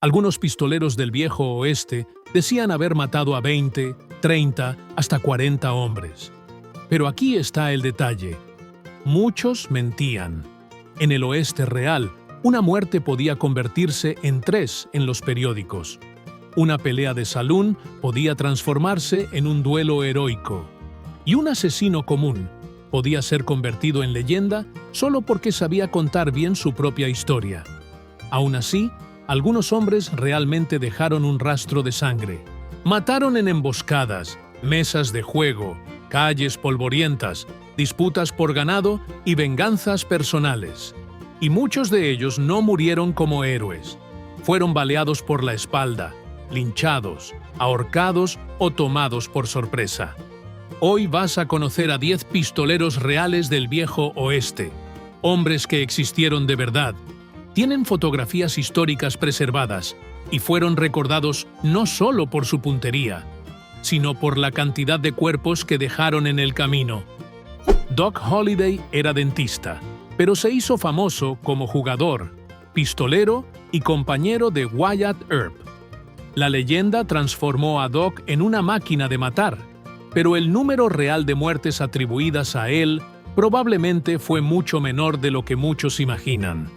Algunos pistoleros del viejo oeste decían haber matado a 20, 30, hasta 40 hombres. Pero aquí está el detalle. Muchos mentían. En el oeste real, una muerte podía convertirse en 3 en los periódicos. Una pelea de salón podía transformarse en un duelo heroico. Y un asesino común podía ser convertido en leyenda solo porque sabía contar bien su propia historia. Aún así, algunos hombres realmente dejaron un rastro de sangre. Mataron en emboscadas, mesas de juego, calles polvorientas, disputas por ganado y venganzas personales. Y muchos de ellos no murieron como héroes. Fueron baleados por la espalda, linchados, ahorcados o tomados por sorpresa. Hoy vas a conocer a 10 pistoleros reales del viejo oeste, hombres que existieron de verdad. Tienen fotografías históricas preservadas y fueron recordados no solo por su puntería, sino por la cantidad de cuerpos que dejaron en el camino. Doc Holliday era dentista, pero se hizo famoso como jugador, pistolero y compañero de Wyatt Earp. La leyenda transformó a Doc en una máquina de matar, pero el número real de muertes atribuidas a él probablemente fue mucho menor de lo que muchos imaginan.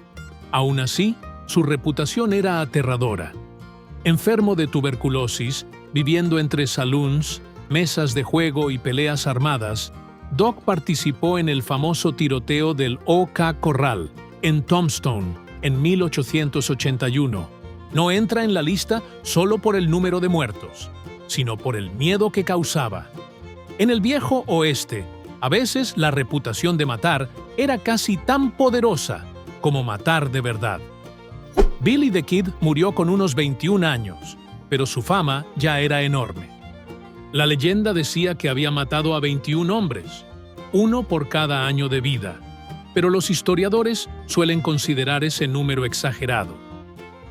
Aún así, su reputación era aterradora. Enfermo de tuberculosis, viviendo entre saloons, mesas de juego y peleas armadas, Doc participó en el famoso tiroteo del OK Corral, en Tombstone, en 1881. No entra en la lista solo por el número de muertos, sino por el miedo que causaba. En el viejo oeste, a veces la reputación de matar era casi tan poderosa como matar de verdad. Billy the Kid murió con unos 21 años, pero su fama ya era enorme. La leyenda decía que había matado a 21 hombres, uno por cada año de vida, pero los historiadores suelen considerar ese número exagerado.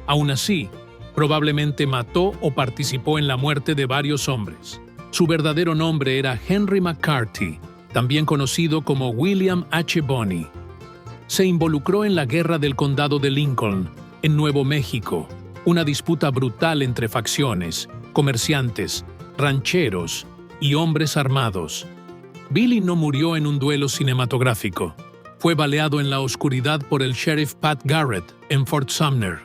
Aún así, probablemente mató o participó en la muerte de varios hombres. Su verdadero nombre era Henry McCarthy, también conocido como William H. Bonney. Se involucró en la Guerra del Condado de Lincoln, en Nuevo México, una disputa brutal entre facciones, comerciantes, rancheros y hombres armados. Billy no murió en un duelo cinematográfico. Fue baleado en la oscuridad por el sheriff Pat Garrett en Fort Sumner.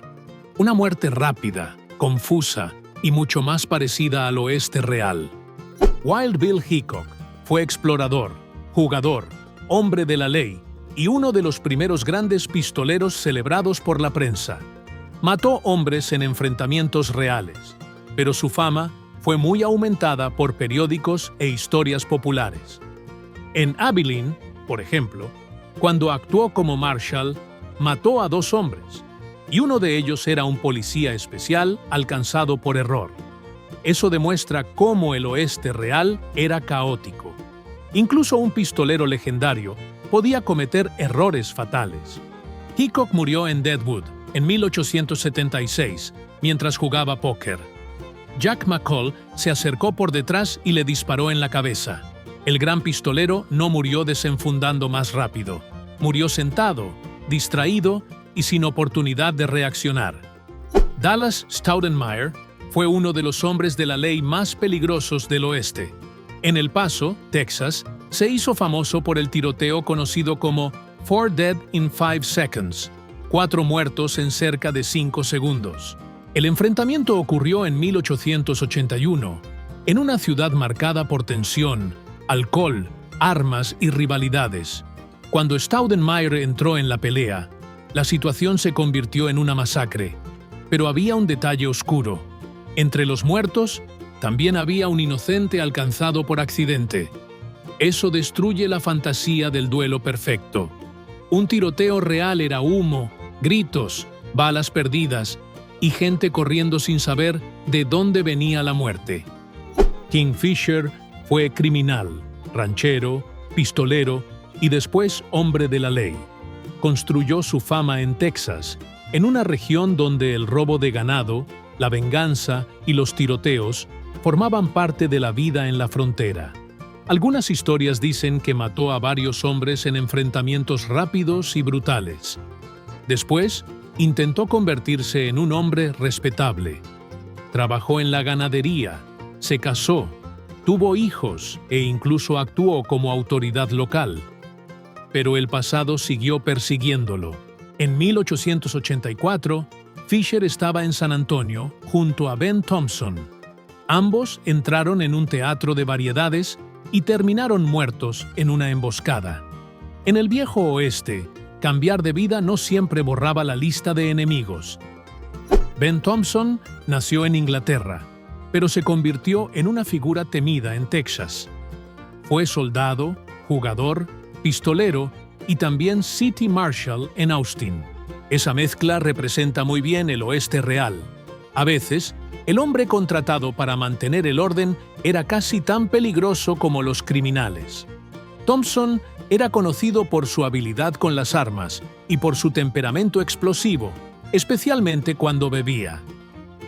Una muerte rápida, confusa y mucho más parecida al oeste real. Wild Bill Hickok fue explorador, jugador, hombre de la ley y uno de los primeros grandes pistoleros celebrados por la prensa. Mató hombres en enfrentamientos reales, pero su fama fue muy aumentada por periódicos e historias populares. En Abilene, por ejemplo, cuando actuó como Marshall, mató a 2 hombres, y uno de ellos era un policía especial alcanzado por error. Eso demuestra cómo el oeste real era caótico. Incluso un pistolero legendario podía cometer errores fatales. Hickok murió en Deadwood en 1876 mientras jugaba póker. Jack McCall se acercó por detrás y le disparó en la cabeza. El gran pistolero no murió desenfundando más rápido. Murió sentado, distraído y sin oportunidad de reaccionar. Dallas Staudenmeier fue uno de los hombres de la ley más peligrosos del oeste. En El Paso, Texas, se hizo famoso por el tiroteo conocido como 4 Dead in 5 Seconds, 4 muertos en cerca de 5 segundos. El enfrentamiento ocurrió en 1881, en una ciudad marcada por tensión, alcohol, armas y rivalidades. Cuando Staudenmeier entró en la pelea, la situación se convirtió en una masacre, pero había un detalle oscuro. Entre los muertos, también había un inocente alcanzado por accidente. Eso destruye la fantasía del duelo perfecto. Un tiroteo real era humo, gritos, balas perdidas y gente corriendo sin saber de dónde venía la muerte. Kingfisher fue criminal, ranchero, pistolero y después hombre de la ley. Construyó su fama en Texas, en una región donde el robo de ganado, la venganza y los tiroteos formaban parte de la vida en la frontera. Algunas historias dicen que mató a varios hombres en enfrentamientos rápidos y brutales. Después, intentó convertirse en un hombre respetable. Trabajó en la ganadería, se casó, tuvo hijos e incluso actuó como autoridad local. Pero el pasado siguió persiguiéndolo. En 1884, Fisher estaba en San Antonio junto a Ben Thompson. Ambos entraron en un teatro de variedades y terminaron muertos en una emboscada. En el viejo oeste, cambiar de vida no siempre borraba la lista de enemigos. Ben Thompson nació en Inglaterra, pero se convirtió en una figura temida en Texas. Fue soldado, jugador, pistolero y también City Marshal en Austin. Esa mezcla representa muy bien el oeste real. A veces, el hombre contratado para mantener el orden era casi tan peligroso como los criminales. Thompson era conocido por su habilidad con las armas y por su temperamento explosivo, especialmente cuando bebía.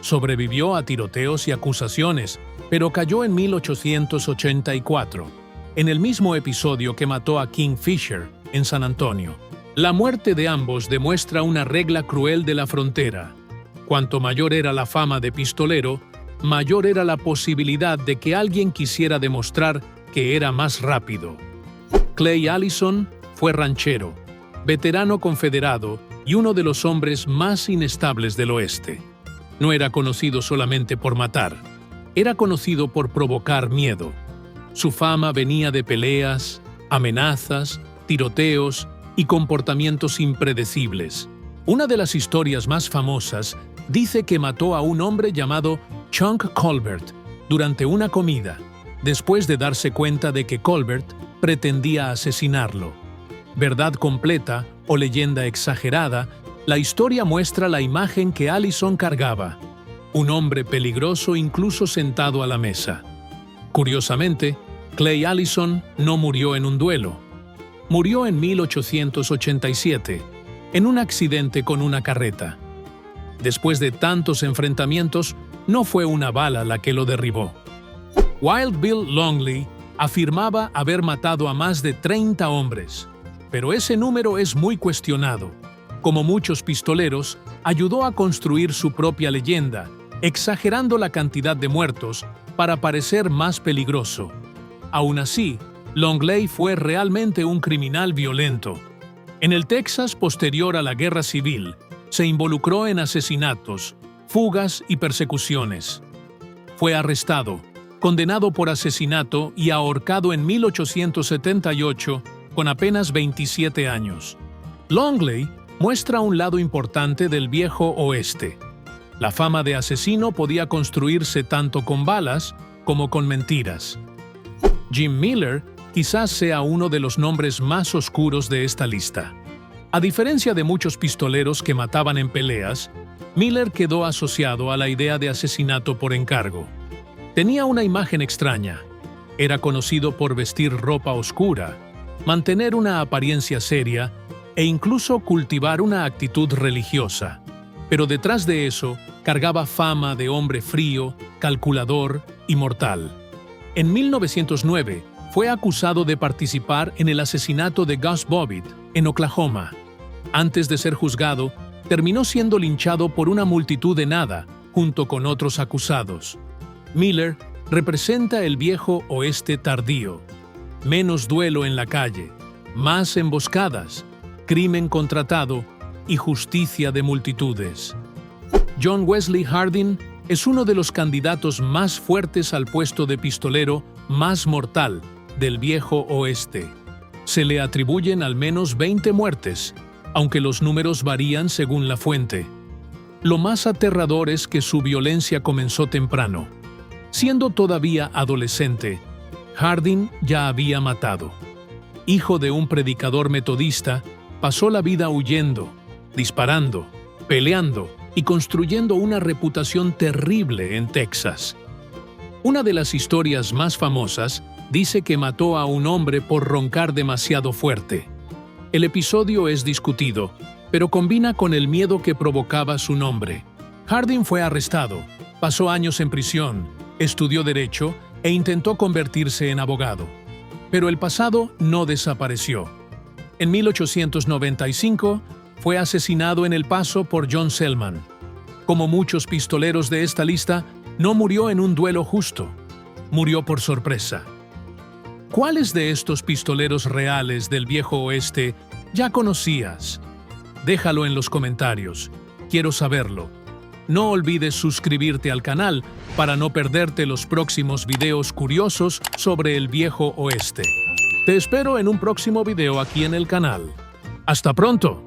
Sobrevivió a tiroteos y acusaciones, pero cayó en 1884, en el mismo episodio que mató a King Fisher en San Antonio. La muerte de ambos demuestra una regla cruel de la frontera. Cuanto mayor era la fama de pistolero, mayor era la posibilidad de que alguien quisiera demostrar que era más rápido. Clay Allison fue ranchero, veterano confederado y uno de los hombres más inestables del oeste. No era conocido solamente por matar, era conocido por provocar miedo. Su fama venía de peleas, amenazas, tiroteos y comportamientos impredecibles. Una de las historias más famosas dice que mató a un hombre llamado Chunk Colbert durante una comida, después de darse cuenta de que Colbert pretendía asesinarlo. Verdad completa o leyenda exagerada, la historia muestra la imagen que Allison cargaba, un hombre peligroso incluso sentado a la mesa. Curiosamente, Clay Allison no murió en un duelo. Murió en 1887, en un accidente con una carreta. Después de tantos enfrentamientos, no fue una bala la que lo derribó. Wild Bill Longley afirmaba haber matado a más de 30 hombres, pero ese número es muy cuestionado. Como muchos pistoleros, ayudó a construir su propia leyenda, exagerando la cantidad de muertos para parecer más peligroso. Aún así, Longley fue realmente un criminal violento. En el Texas posterior a la Guerra Civil, se involucró en asesinatos, fugas y persecuciones. Fue arrestado, condenado por asesinato y ahorcado en 1878 con apenas 27 años. Longley muestra un lado importante del viejo oeste. La fama de asesino podía construirse tanto con balas como con mentiras. Jim Miller quizás sea uno de los nombres más oscuros de esta lista. A diferencia de muchos pistoleros que mataban en peleas, Miller quedó asociado a la idea de asesinato por encargo. Tenía una imagen extraña. Era conocido por vestir ropa oscura, mantener una apariencia seria e incluso cultivar una actitud religiosa. Pero detrás de eso, cargaba fama de hombre frío, calculador y mortal. En 1909, fue acusado de participar en el asesinato de Gus Bobbitt, en Oklahoma. Antes de ser juzgado, terminó siendo linchado por una multitud de nada, junto con otros acusados. Miller representa el viejo oeste tardío. Menos duelo en la calle, más emboscadas, crimen contratado y justicia de multitudes. John Wesley Hardin es uno de los candidatos más fuertes al puesto de pistolero más mortal del viejo oeste. Se le atribuyen al menos 20 muertes, aunque los números varían según la fuente. Lo más aterrador es que su violencia comenzó temprano. Siendo todavía adolescente, Hardin ya había matado. Hijo de un predicador metodista, pasó la vida huyendo, disparando, peleando y construyendo una reputación terrible en Texas. Una de las historias más famosas dice que mató a un hombre por roncar demasiado fuerte. El episodio es discutido, pero combina con el miedo que provocaba su nombre. Hardin fue arrestado, pasó años en prisión, estudió derecho e intentó convertirse en abogado. Pero el pasado no desapareció. En 1895, fue asesinado en El Paso por John Selman. Como muchos pistoleros de esta lista, no murió en un duelo justo. Murió por sorpresa. ¿Cuáles de estos pistoleros reales del viejo oeste ya conocías? Déjalo en los comentarios. Quiero saberlo. No olvides suscribirte al canal para no perderte los próximos videos curiosos sobre el viejo oeste. Te espero en un próximo video aquí en el canal. ¡Hasta pronto!